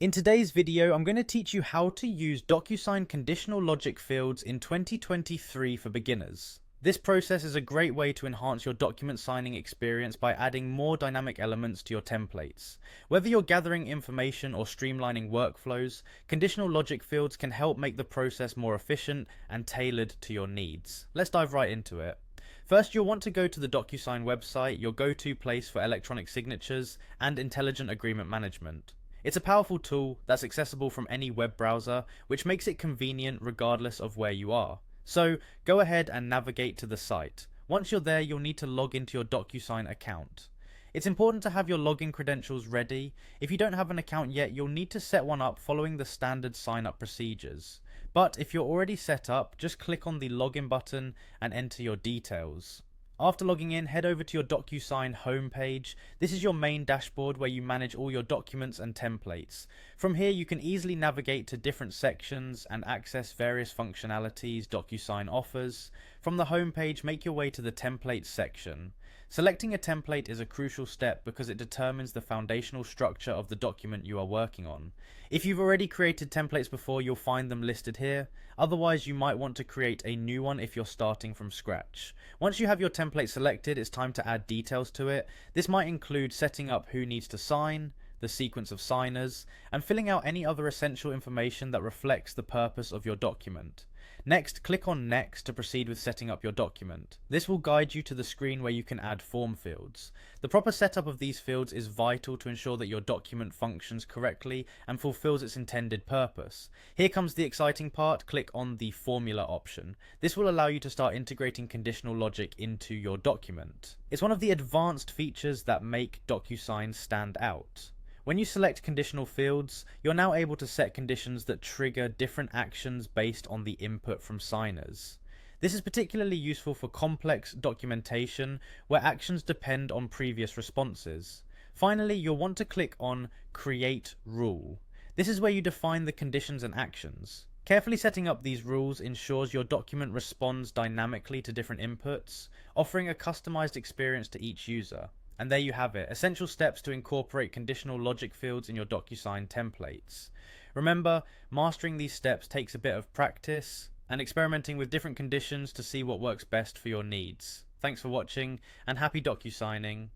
In today's video, I'm going to teach you how to use Docusign conditional logic fields in 2023 for beginners. This process is a great way to enhance your document signing experience by adding more dynamic elements to your templates. Whether you're gathering information or streamlining workflows, conditional logic fields can help make the process more efficient and tailored to your needs. Let's dive right into it. First, you'll want to go to the Docusign website, your go-to place for electronic signatures and intelligent agreement management. It's a powerful tool that's accessible from any web browser, which makes it convenient regardless of where you are. So go ahead and navigate to the site. Once you're there, you'll need to log into your Docusign account. It's important to have your login credentials ready. If you don't have an account yet, you'll need to set one up following the standard sign-up procedures. But if you're already set up, just click on the login button and enter your details. After logging in, head over to your Docusign homepage. This is your main dashboard where you manage all your documents and templates. From here, you can easily navigate to different sections and access various functionalities Docusign offers. From the homepage, make your way to the templates section. Selecting a template is a crucial step because it determines the foundational structure of the document you are working on. If you've already created templates before, you'll find them listed here. Otherwise, you might want to create a new one if you're starting from scratch. Once you have your template selected, it's time to add details to it. This might include setting up who needs to sign, the sequence of signers, and filling out any other essential information that reflects the purpose of your document. Next, click on Next to proceed with setting up your document. This will guide you to the screen where you can add form fields. The proper setup of these fields is vital to ensure that your document functions correctly and fulfills its intended purpose. Here comes the exciting part. Click on the Formula option. This will allow you to start integrating conditional logic into your document. It's one of the advanced features that make Docusign stand out. When you select conditional fields, you're now able to set conditions that trigger different actions based on the input from signers. This is particularly useful for complex documentation where actions depend on previous responses. Finally, you'll want to click on Create Rule. This is where you define the conditions and actions. Carefully setting up these rules ensures your document responds dynamically to different inputs, offering a customized experience to each user. And there you have it, essential steps to incorporate conditional logic fields in your Docusign templates. Remember, mastering these steps takes a bit of practice and experimenting with different conditions to see what works best for your needs. Thanks for watching and happy DocuSigning.